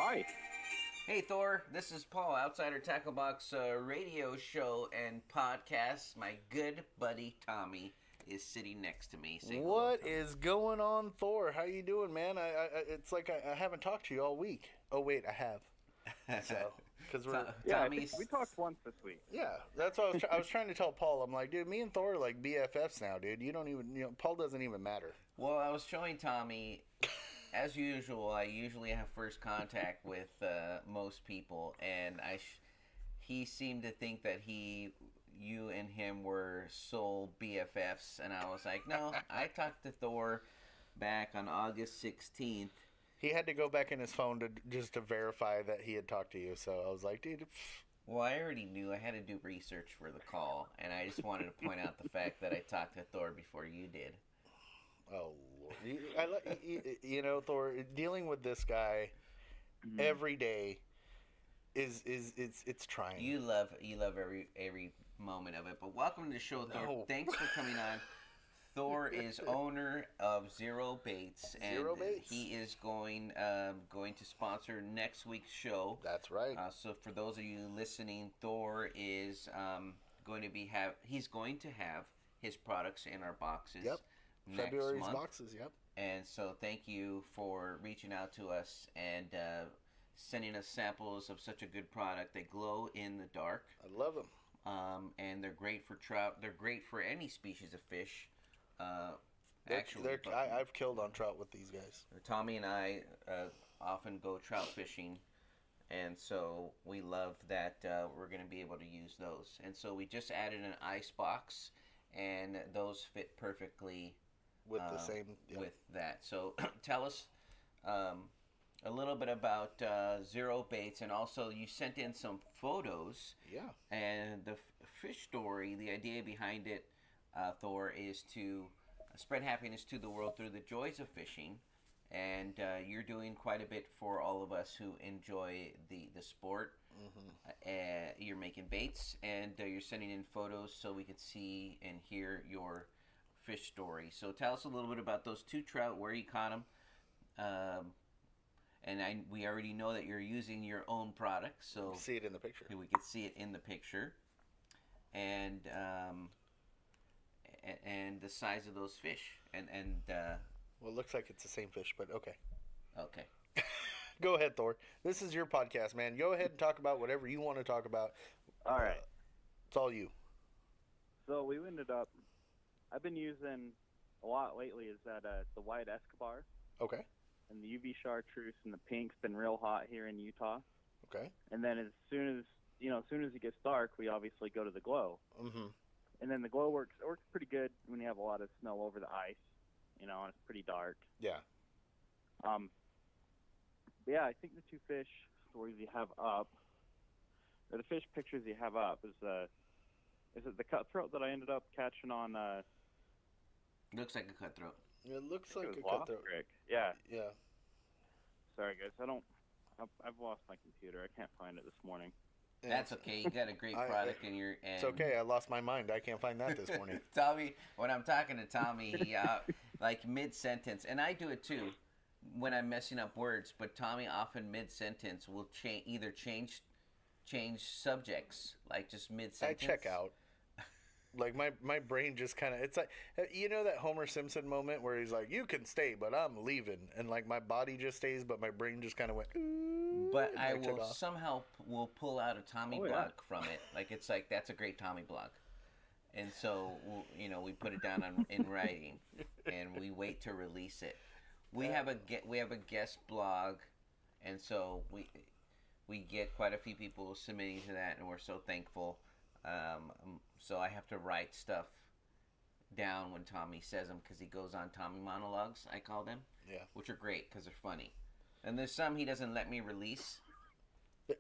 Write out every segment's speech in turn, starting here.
Hi. Hey Thor, this is Paul, Outsider Tackle Box radio show and podcast. My good buddy Tommy is sitting next to me. Say hello, What Tommy. is going on, Thor? How you doing, man? It's like I haven't talked to you all week. Oh wait, I have. So, because we're Tommy's... we talked once this week. Yeah, that's what I was trying to tell Paul. I'm like, dude, me and Thor are like BFFs now, dude. You don't even, Paul doesn't even matter. Well, I was showing Tommy, as usual, I usually have first contact with most people, and he seemed to think that you and him were soul BFFs, and I was like, no, I talked to Thor back on August 16th. He had to go back in his phone to verify that he had talked to you. So I was like, dude. Well, I already knew. I had to do research for the call, and I just wanted to point out the fact that I talked to Thor before you did. Oh, Lord. Thor, dealing with this guy every day it's trying. You love every moment of it. But welcome to the show, Thor. No. Thanks for coming on. Thor is owner of Zero Baits, and Zero Baits. he is going to sponsor next week's show. That's right. So for those of you listening, Thor is going to have his products in our boxes. Yep. Next February's month. boxes. Yep. And so thank you for reaching out to us and sending us samples of such a good product. They glow in the dark. I love them. And they're great for trout. They're great for any species of fish. I've killed on trout with these guys. Tommy and I often go trout fishing, and so we love that we're going to be able to use those. And so we just added an ice box, and those fit perfectly With the same... Yep. with that. So tell us a little bit about Zero Baits, and also you sent in some photos. Yeah. And the fish story, the idea behind it, Thor, is to spread happiness to the world through the joys of fishing. And you're doing quite a bit for all of us who enjoy the sport. Mm-hmm. You're making baits, and you're sending in photos so we could see and hear your fish story. So tell us a little bit about those two trout, where you caught them. We already know that you're using your own product, so See it in the picture. we could see it in the picture, and the size of those fish, and Well, it looks like it's the same fish, but okay. okay. Go ahead, Thor. This is your podcast, man. Go ahead and talk about whatever you want to talk about. All right. It's all you. So we ended up. I've been using a lot lately. Is that the white Escobar Okay. and the UV chartreuse and the pink's been real hot here in Utah. Okay. And then as soon as it gets dark, we obviously go to the glow. Mm-hmm. And then the glow works pretty good when you have a lot of snow over the ice, and it's pretty dark. Yeah. But yeah, I think the two fish stories you have up, or the fish pictures you have up, is it the cutthroat that I ended up catching on? Looks like a cutthroat. It looks I like think a it was Lost cutthroat. Creek. Yeah. Yeah. Sorry, guys. I've lost my computer. I can't find it this morning. That's okay. You got a great product in your. And It's okay. I lost my mind. I can't find that this morning. Tommy, when I'm talking to Tommy, he like mid sentence, and I do it too when I'm messing up words. But Tommy often mid sentence will change subjects, like just mid sentence. I check out. Like my brain just kind of, it's like, that Homer Simpson moment where he's like, you can stay, but I'm leaving. And like my body just stays, but my brain just kind of went, ooh. But I will somehow pull out a Tommy blog yeah. from it. Like it's like, that's a great Tommy blog. And so, we put it down in writing and we wait to release it. We have a guest blog. And so we get quite a few people submitting to that, and we're so thankful. So I have to write stuff down when Tommy says them, because he goes on Tommy monologues, I call them. Yeah. Which are great because they're funny. And there's some he doesn't let me release.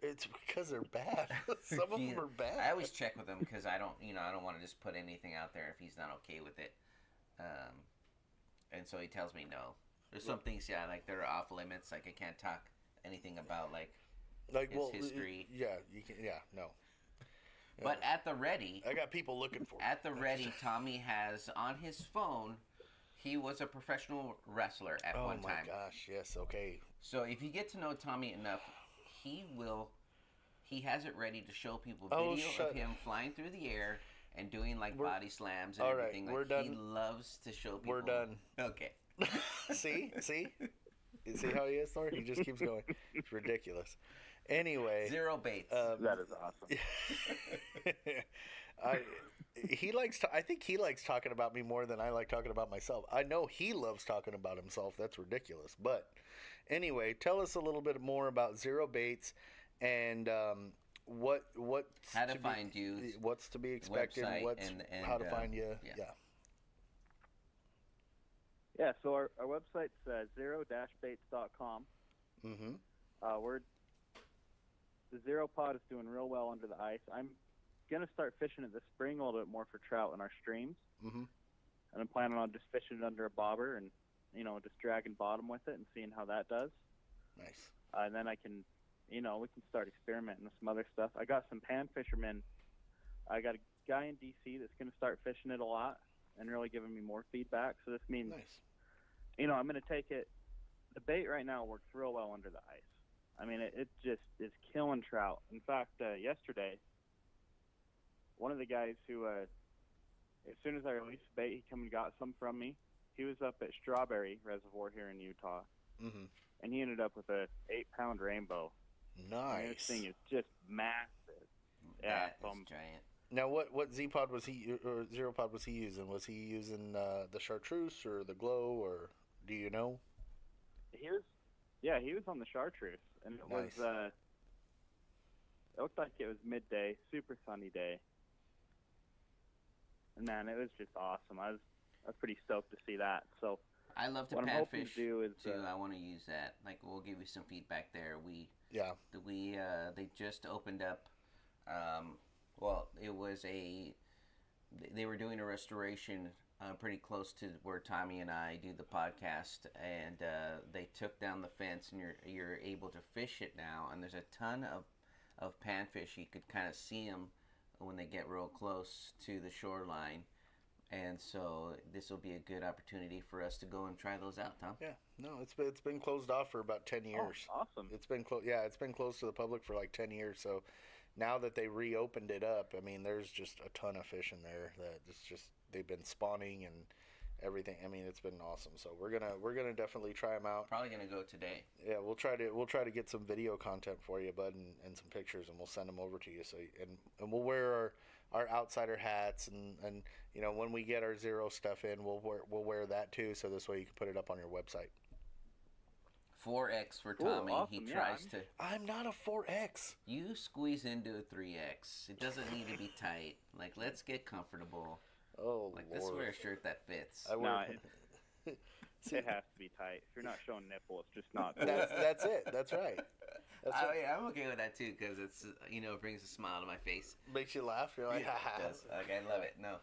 It's because they're bad. Some of them are bad. I always check with him because I don't want to just put anything out there if he's not okay with it. And so he tells me no. There's some things, like they're off limits. Like I can't talk anything about his history. Yeah, you can. Yeah, no. But at the ready, I got people looking for it. At the ready, Tommy has on his phone. He was a professional wrestler at one time. Oh my gosh! Yes. Okay. So if you get to know Tommy enough, he will. He has it ready to show people Oh, video shut- of him flying through the air and doing like We're- body slams and all right, everything. Like, we're He done. loves to show people. We're done. Okay. See? You see how he is, Thor? He just keeps going. It's ridiculous. Anyway. Zero baits. That is awesome. I think he likes talking about me more than I like talking about myself. I know he loves talking about himself. That's ridiculous. But anyway, tell us a little bit more about Zero Baits and How to find you, what's to be expected, website, and how to find you. yeah. Yeah, so our website's zero-baits.com. Mm-hmm. The Zero Pod is doing real well under the ice. I'm going to start fishing it this spring a little bit more for trout in our streams. Mm-hmm. And I'm planning on just fishing it under a bobber and, just dragging bottom with it and seeing how that does. Nice. And then I can, we can start experimenting with some other stuff. I got some pan fishermen. I got a guy in D.C. that's going to start fishing it a lot and really giving me more feedback. So this means, Nice. I'm going to take it. The bait right now works real well under the ice. I mean, it just is killing trout. In fact, yesterday, one of the guys who, as soon as I released the bait, he come and got some from me. He was up at Strawberry Reservoir here in Utah, Mm-hmm. and he ended up with a 8-pound rainbow. I mean, this Nice. thing is just massive. Yeah, That so is giant. Now, what Z Pod was he or Zero Pod was he using? Was he using the chartreuse or the glow, or do you know? he was on the chartreuse, and it Nice. was it looked like it was midday, super sunny day. And man, it was just awesome. I was pretty stoked to see that. So I love to what I'm pan hoping fish to do is too. I want to use that. Like, we'll give you some feedback there. Yeah. They just opened up. It was they were doing a restoration pretty close to where Tommy and I do the podcast, and they took down the fence, and you're able to fish it now. And there's a ton of panfish. You could kind of see them when they get real close to the shoreline. And so this will be a good opportunity for us to go and try those out, Tom. Yeah. No, it's been closed off for about 10 years. Oh, awesome. It's been it's been closed to the public for like 10 years. So now that they reopened it up, I mean, there's just a ton of fish in there that it's just they've been spawning and everything. I mean, it's been awesome. So we're gonna definitely try them out. Probably gonna go today. Yeah, we'll try to get some video content for you, bud, and some pictures, and we'll send them over to you. So and we'll wear our outsider hats, and when we get our Zero stuff in, we'll wear that too. So this way you can put it up on your website. 4X for Cool, Tommy. awesome, He yeah, tries to. I'm not a 4X. You squeeze into a 3X. It doesn't need to be tight. Like, let's get comfortable. Oh, Like, Lord. let's wear a shirt that fits. I No, wear. it has to be tight. If you're not showing nipple, it's just not cool. That's it. That's right. That's I right. mean, I'm okay with that too, because it's it brings a smile to my face. Makes you laugh. You're like, Yeah, ha it ha. does. Like, I love it. No,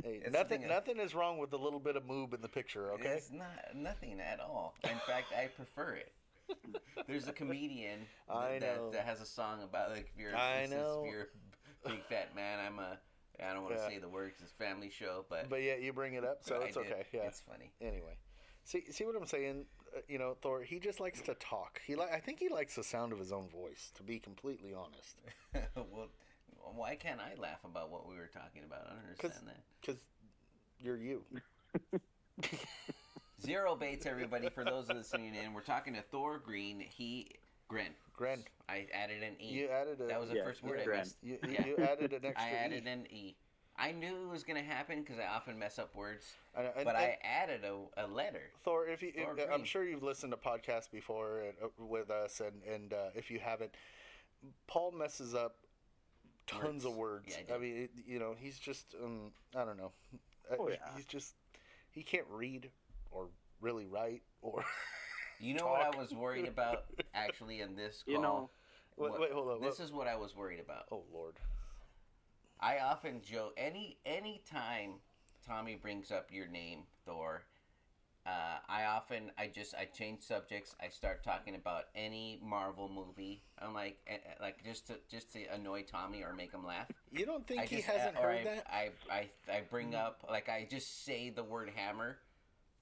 Hey, It's the thing- nothing is wrong with the little bit of moob in the picture. Okay. it's not nothing at all. In fact, I prefer it. There's a comedian I know. that has a song about, like, if you're I know. if you're a big fat man, I don't want to Yeah. say the word 'cause it's a family show, but But yeah, you bring it up, so I it's did. okay. Yeah. It's funny. Anyway, see what I'm saying? Thor. He just likes to talk. I think he likes the sound of his own voice. To be completely honest, Well, why can't I laugh about what we were talking about? I don't understand that. because you're you. Zero baits, everybody. For those listening in, we're talking to Thor Gren. Gren. Gren. I added an E. You added a. That was the Yeah, first word I Gren. missed. You Yeah. added an extra. I added E. an E. I knew it was going to happen because I often mess up words, And- but I added a letter. Thor, Thor I'm Gren. sure you've listened to podcasts before with us, and if you haven't, Paul messes up tons of words. Yeah, I do. mean, he's just I don't know. Oh, yeah. He can't read or really write or. You know what Talk. I was worried about actually in this call? You know, Wait, hold on. This is what I was worried about. Oh Lord. I often joke any time Tommy brings up your name, Thor. I change subjects. I start talking about any Marvel movie. I'm like just to annoy Tommy or make him laugh. You don't think I he just, hasn't or heard I, that? I bring up, like, I just say the word hammer,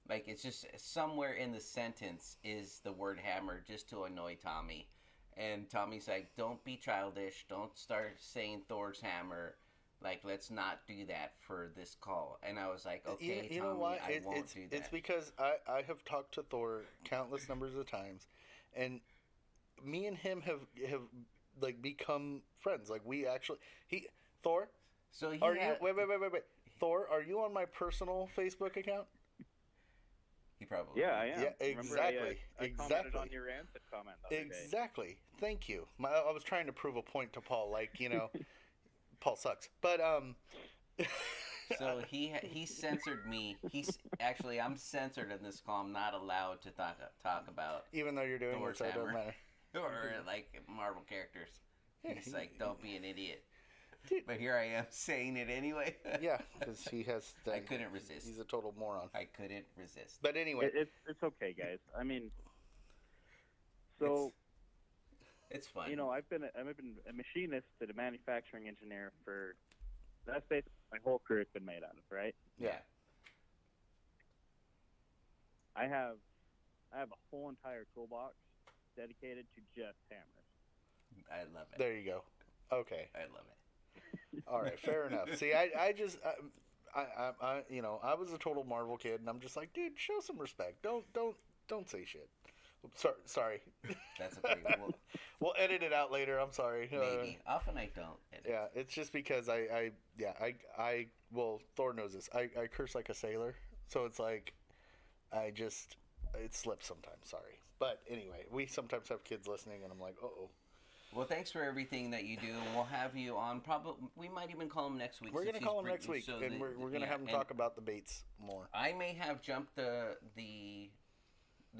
Like, it's just somewhere in the sentence is the word hammer just to annoy Tommy. And Tommy's like, don't be childish. Don't start saying Thor's hammer. Like, let's not do that for this call. And I was like, okay, you Tommy, know why? I won't do that. It's because I have talked to Thor countless numbers of times, and me and him have like become friends. Like, we actually Thor. So Are you wait? Thor, are you on my personal Facebook account? He probably. Yeah, I am. Yeah, Remember exactly. I commented on your Rancid comment the other day. Exactly. Thank you. I was trying to prove a point to Paul, like, you know, Paul sucks. But So he censored me. Actually, I'm censored in this call. I'm not allowed to talk about even though you're doing Thor's it, so it doesn't hammer. matter. Or like Marvel characters. He's like, don't be an idiot. Dude. But here I am saying it anyway. Yeah, because he has. I couldn't resist. He's a total moron. I couldn't resist. But anyway, it's okay, guys. I mean, so it's fun. You know, I've been a machinist and a manufacturing engineer for that's basically my whole career's been made out of, right? Yeah. I have a whole entire toolbox dedicated to just hammers. I love it. There you go. Okay. I love it. All right, fair enough. See, I just, you know, I was a total Marvel kid, and I'm just like, dude, show some respect. Don't say shit. Sorry. That's okay. We'll edit it out later. I'm sorry. Maybe. Often I don't edit. Yeah, it's just because well, Thor knows this. I curse like a sailor, so it's like, it slips sometimes. Sorry. But anyway, we sometimes have kids listening, and I'm like, uh-oh. Well, thanks for everything that you do, and we'll have you on. Probably, we might even call him next week. We're gonna call him next week, and we're gonna have him talk about the baits more. I may have jumped the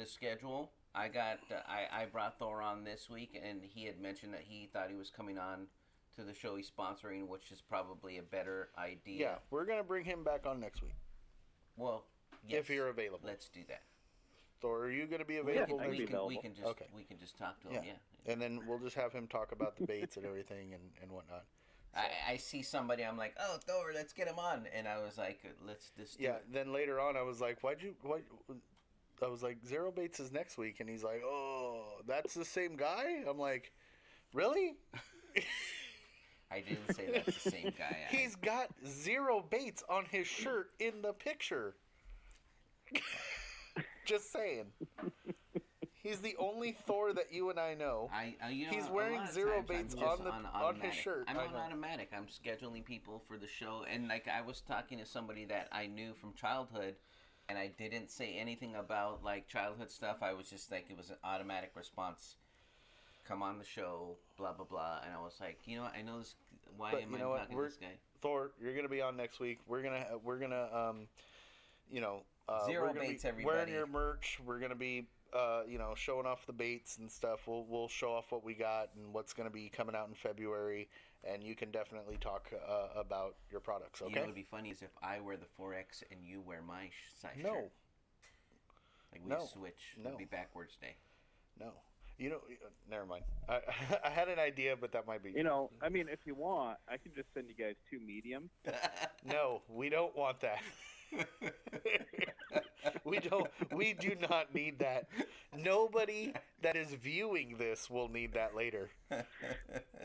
schedule. I brought Thor on this week, and he had mentioned that he thought he was coming on to the show he's sponsoring, which is probably a better idea. Yeah, we're gonna bring him back on next week. Well, yes, if you're available, let's do that. Thor, are you going to be available? Yeah, we can just talk to him. Yeah. And then we'll just have him talk about the baits and everything and whatnot. So. I see somebody, I'm like, oh, Thor, let's get him on. And I was like, let's just do it. Then later on, I was like, I was like, Zero Baits is next week. And he's like, oh, that's the same guy? I'm like, really? I didn't say that's the same guy. He's got Zero Baits on his shirt in the picture. Just saying. He's the only Thor that you and I know. He's wearing Zero Baits on his shirt. I'm on automatic. I'm scheduling people for the show. And like I was talking to somebody that I knew from childhood, and I didn't say anything about like childhood stuff. I was just like, it was an automatic response. Come on the show, blah, blah, blah. And I was like, you know what? I know this. Why am I talking to this guy? Thor, you're going to be on next week. We're gonna you know, Zero Baits, everybody. Wearing your merch. We're gonna be, you know, showing off the baits and stuff. We'll show off what we got and what's gonna be coming out in February. And you can definitely talk about your products. Okay. You know what would be funny is if I wear the 4X and you wear my size shirt. No. Like we switch. No. It'd be backwards day. No. You know, never mind. I had an idea, but that might be. You know, I mean, if you want, I can just send you guys 2 mediums. No, we don't want that. We do not need that. Nobody that is viewing this will need that later.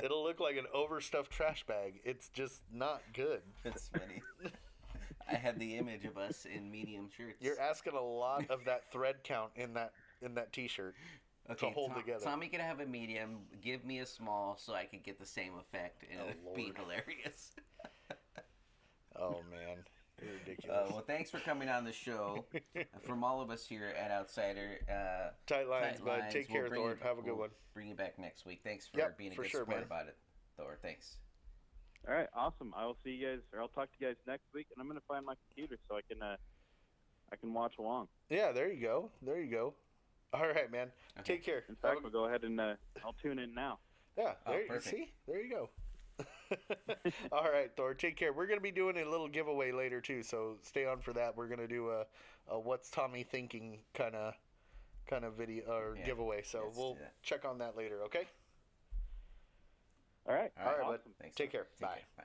It'll look like an overstuffed trash bag. It's just not good. That's funny. I had the image of us in medium shirts. You're asking a lot of that thread count in that t-shirt to hold together. Tommy can have a medium. Give me a small so I could get the same effect, and it'll be hilarious. Oh man. Ridiculous. Well, thanks for coming on the show. From all of us here at Outsider. Tight lines, bud. Take care, Thor. Have a good one. Bring you back next week. Thanks for being a good sport about it, Thor. Thanks. All right, awesome. I will see you guys, or I'll talk to you guys next week, and I'm going to find my computer so I can watch along. Yeah, there you go. There you go. All right, man. Okay. Take care. In fact, we'll go ahead and I'll tune in now. Yeah, there you go. All right, Thor, take care. We're going to be doing a little giveaway later too, so stay on for that. We're going to do a what's Tommy thinking kind of video or giveaway, so we'll check on that later, okay? All right. All right, awesome. bud. Thanks. Take care. Bye. Bye.